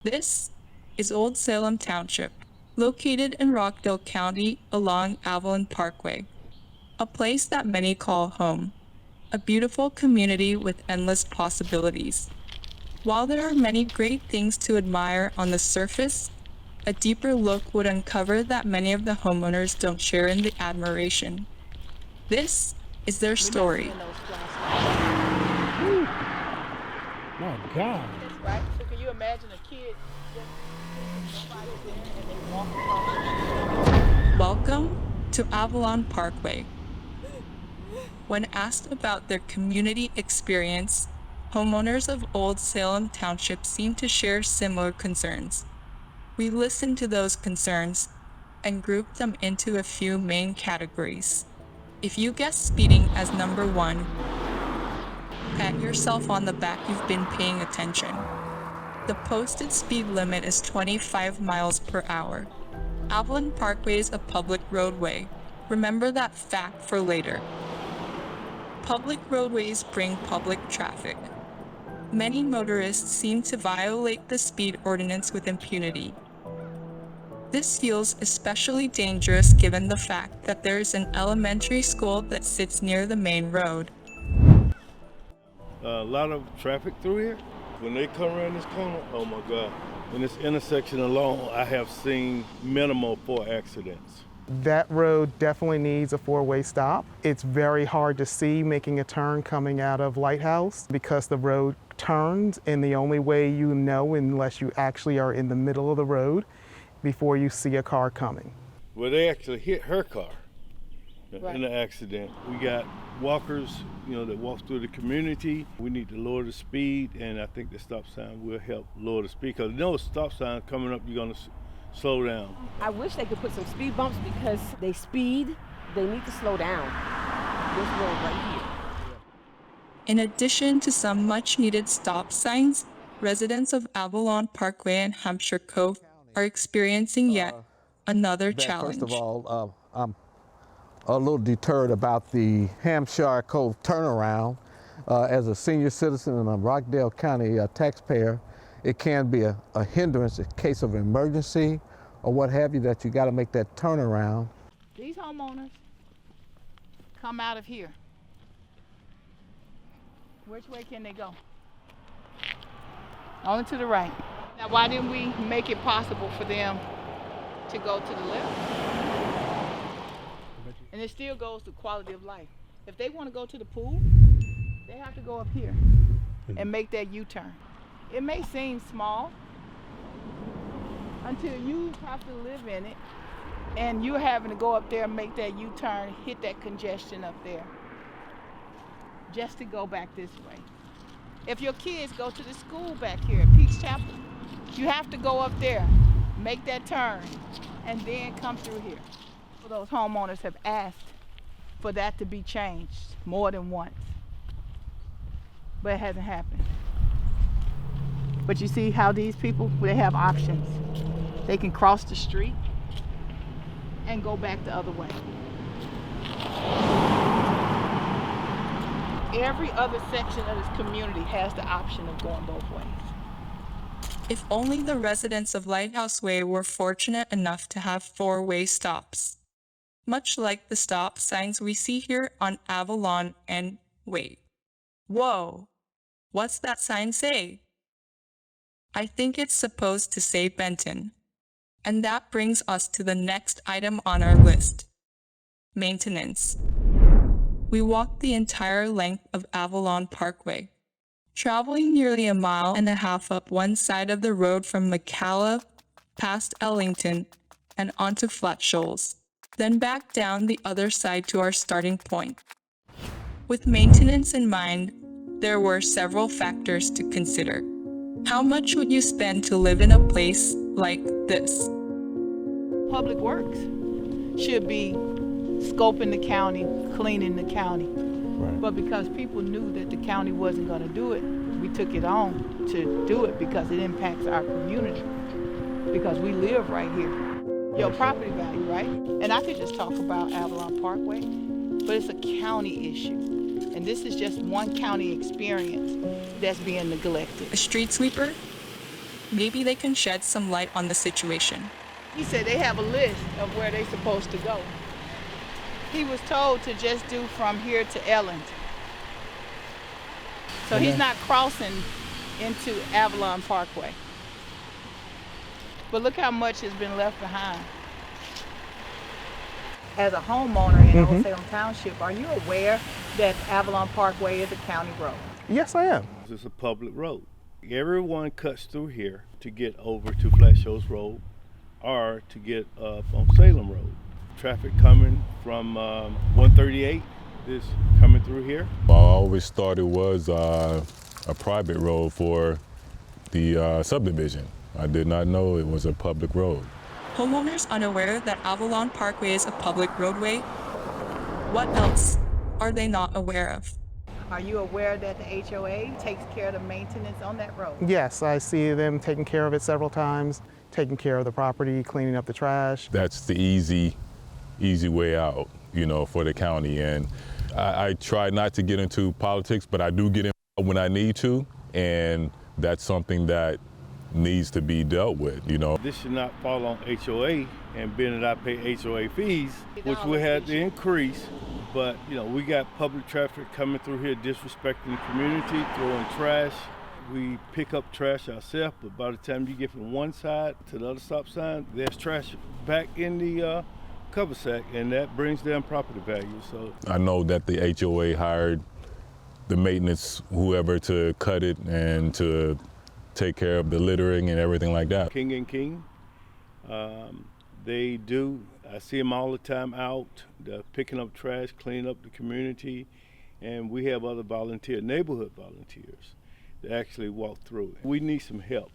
This is Olde Salem Township, located in Rockdale County along Avalon Parkway, a place that many call home, a beautiful community with endless possibilities. While there are many great things to admire on the surface, a deeper look would uncover that many of the homeowners don't share in the admiration. This is their story. My God. Right? So can you imagine a kid just somebody there and they walk across? Welcome to Avalon Parkway. When asked about their community experience, homeowners of Olde Salem Township seem to share similar concerns. We listened to those concerns and grouped them into a few main categories. If you guess speeding as number one, pat yourself on the back, you've been paying attention. The posted speed limit is 25 miles per hour. Avalon Parkway is a public roadway. Remember that fact for later. Public roadways bring public traffic. Many motorists seem to violate the speed ordinance with impunity. This feels especially dangerous given the fact that there is an elementary school that sits near the main road. A lot of traffic through here. When they come around this corner, oh my God. In this intersection alone, I have seen minimal 4 accidents. That road definitely needs a four-way stop. It's very hard to see making a turn coming out of Lighthouse because the road turns, and the only way you know unless you actually are in the middle of the road before you see a car coming. Well, they actually hit her car Right. in the accident. We got walkers, that walk through the community. We need to lower the speed, and I think the stop sign will help lower the speed because stop sign coming up, you're gonna slow down. I wish they could put some speed bumps because they speed, they need to slow down. This road right here. In addition to some much-needed stop signs, residents of Avalon Parkway and Hampshire Cove are experiencing yet another challenge. First of all, I'm a little deterred about the Hampshire Cove turnaround. As a senior citizen and a Rockdale County taxpayer, it can be a hindrance in case of emergency or what have you, that you got to make that turnaround. These homeowners come out of here. Which way can they go? Only to the right. Now, why didn't we make it possible for them to go to the left? And it still goes to quality of life. If they want to go to the pool, they have to go up here and make that U-turn. It may seem small until you have to live in it and you're having to go up there and make that U-turn, hit that congestion up there just to go back this way. If your kids go to the school back here at Peach Chapel, you have to go up there, make that turn, and then come through here. Those homeowners have asked for that to be changed more than once, but it hasn't happened. But you see how these people, they have options. They can cross the street and go back the other way. Every other section of this community has the option of going both ways. If only the residents of Lighthouse Way were fortunate enough to have four-way stops. Much like the stop signs we see here on Avalon and wait. Whoa! What's that sign say? I think it's supposed to say Benton. And that brings us to the next item on our list. Maintenance. We walked the entire length of Avalon Parkway, traveling nearly a mile and a half up one side of the road from McCalla, past Ellington, and onto Flat Shoals, then back down the other side to our starting point. With maintenance in mind, there were several factors to consider. How much would you spend to live in a place like this? Public Works should be scoping the county, cleaning the county. Right. But because people knew that the county wasn't going to do it, we took it on to do it because it impacts our community. Because we live right here. Your property value, right? And I could just talk about Avalon Parkway, but it's a county issue. And this is just one county experience that's being neglected. A street sweeper? Maybe they can shed some light on the situation. He said they have a list of where they're supposed to go. He was told to just do from here to Ellen. So he's not crossing into Avalon Parkway. But look how much has been left behind. As a homeowner in Olde Salem Township, are you aware that Avalon Parkway is a county road? Yes, I am. It's a public road. Everyone cuts through here to get over to Flat Shoals Road or to get up on Salem Road. Traffic coming from 138 is coming through here. I always thought it was a private road for the subdivision. I did not know it was a public road. Homeowners unaware that Avalon Parkway is a public roadway? What else are they not aware of? Are you aware that the HOA takes care of the maintenance on that road? Yes, I see them taking care of it several times, taking care of the property, cleaning up the trash. That's the easy way out, you know, for the county. And I try not to get into politics, but I do get in when I need to, and that's something that needs to be dealt with, you know. This should not fall on HOA, and being that I pay HOA fees, which we had to increase, but you know, we got public traffic coming through here disrespecting the community, throwing trash. We pick up trash ourselves, but by the time you get from one side to the other stop sign, there's trash back in the cover sack, and that brings down property value. So I know that the HOA hired the maintenance, whoever, to cut it and to take care of the littering and everything like that. King and King, they do. I see them all the time out, picking up trash, cleaning up the community, and we have other neighborhood volunteers that actually walk through it. We need some help,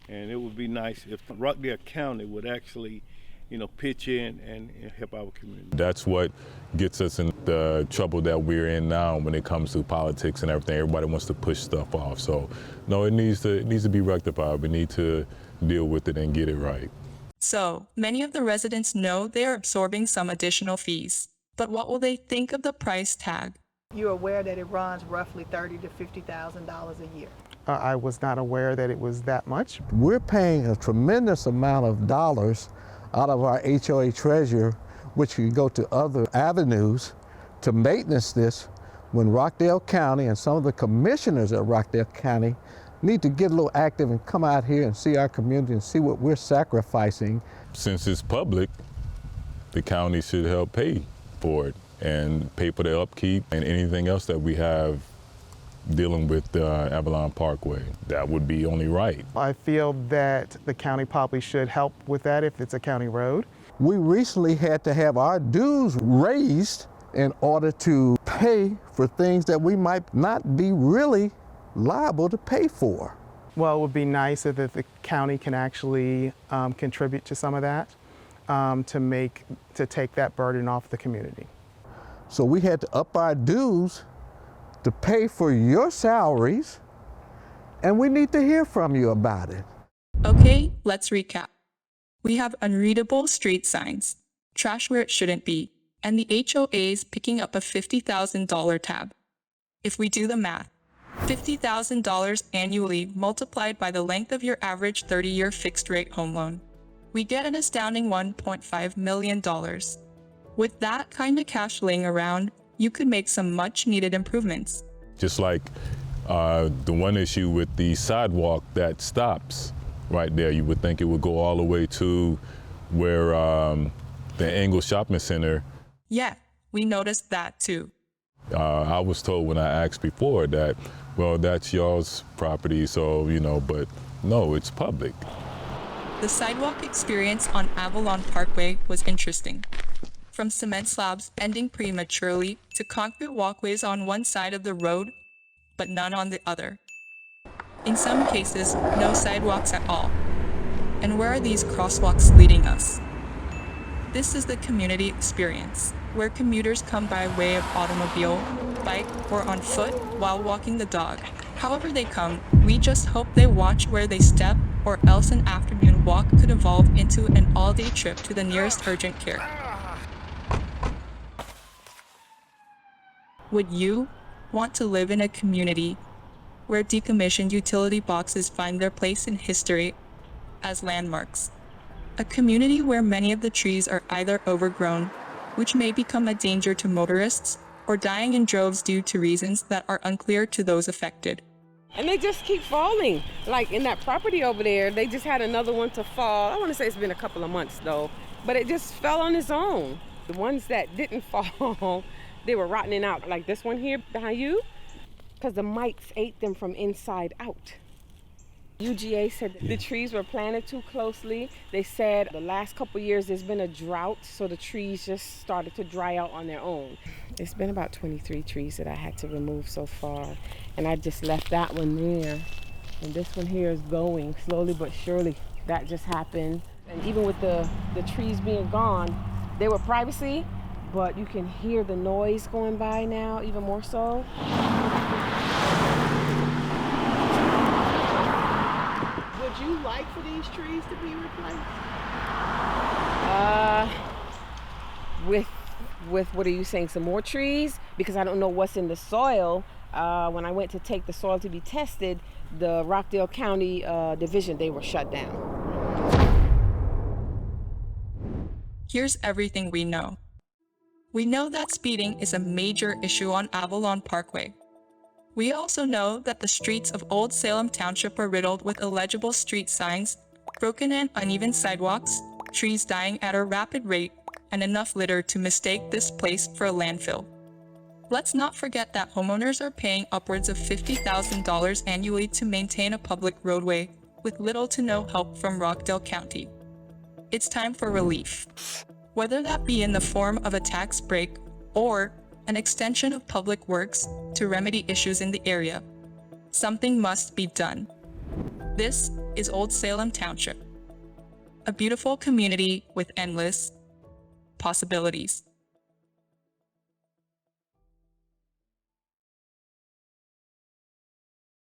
and it would be nice if Rockdale County would actually, you know, pitch in and help our community. That's what gets us in the trouble that we're in now when it comes to politics and everything. Everybody wants to push stuff off. So no, it needs to be rectified. We need to deal with it and get it right. So, many of the residents know they are absorbing some additional fees. But what will they think of the price tag? You're aware that it runs roughly $30,000 to $50,000 a year. I was not aware that it was that much. We're paying a tremendous amount of dollars out of our HOA treasurer, which can go to other avenues to maintenance this, when Rockdale County and some of the commissioners at Rockdale County need to get a little active and come out here and see our community and see what we're sacrificing. Since it's public, the county should help pay for it and pay for the upkeep and anything else that we have dealing with Avalon Parkway. That would be only right. I feel that the county probably should help with that if it's a county road. We recently had to have our dues raised in order to pay for things that we might not be really liable to pay for. Well, it would be nice if the county can actually contribute to some of that to take that burden off the community. So we had to up our dues to pay for your salaries, and we need to hear from you about it. Okay, let's recap. We have unreadable street signs, trash where it shouldn't be, and the HOAs picking up a $50,000 tab. If we do the math, $50,000 annually multiplied by the length of your average 30-year fixed-rate home loan, we get an astounding $1.5 million. With that kind of cash laying around, you could make some much-needed improvements. Just like the one issue with the sidewalk that stops right there, you would think it would go all the way to where the Engle Shopping Center. Yeah, we noticed that too. I was told when I asked before that, well, that's y'all's property, so, you know, but no, it's public. The sidewalk experience on Avalon Parkway was interesting. From cement slabs ending prematurely to concrete walkways on one side of the road, but none on the other. In some cases, no sidewalks at all. And where are these crosswalks leading us? This is the community experience, where commuters come by way of automobile, bike, or on foot while walking the dog. However they come, we just hope they watch where they step, or else an afternoon walk could evolve into an all-day trip to the nearest urgent care. Would you want to live in a community where decommissioned utility boxes find their place in history as landmarks. A community where many of the trees are either overgrown, which may become a danger to motorists, or dying in droves due to reasons that are unclear to those affected. And they just keep falling. Like in that property over there, they just had another one to fall. I want to say it's been a couple of months though, but it just fell on its own. The ones that didn't fall, they were rotting out, like this one here behind you, because the mites ate them from inside out. UGA said that the trees were planted too closely. They said the last couple years there's been a drought, so the trees just started to dry out on their own. It's been about 23 trees that I had to remove so far, and I just left that one there. And this one here is going slowly but surely. That just happened. And even with the trees being gone, they were privacy, but you can hear the noise going by now, even more so. Would you like for these trees to be replaced? With what are you saying, some more trees? Because I don't know what's in the soil. When I went to take the soil to be tested, the Rockdale County division, they were shut down. Here's everything we know. We know that speeding is a major issue on Avalon Parkway. We also know that the streets of Olde Salem Township are riddled with illegible street signs, broken and uneven sidewalks, trees dying at a rapid rate, and enough litter to mistake this place for a landfill. Let's not forget that homeowners are paying upwards of $50,000 annually to maintain a public roadway, with little to no help from Rockdale County. It's time for relief. Whether that be in the form of a tax break or an extension of public works to remedy issues in the area, something must be done. This is Olde Salem Township, a beautiful community with endless possibilities.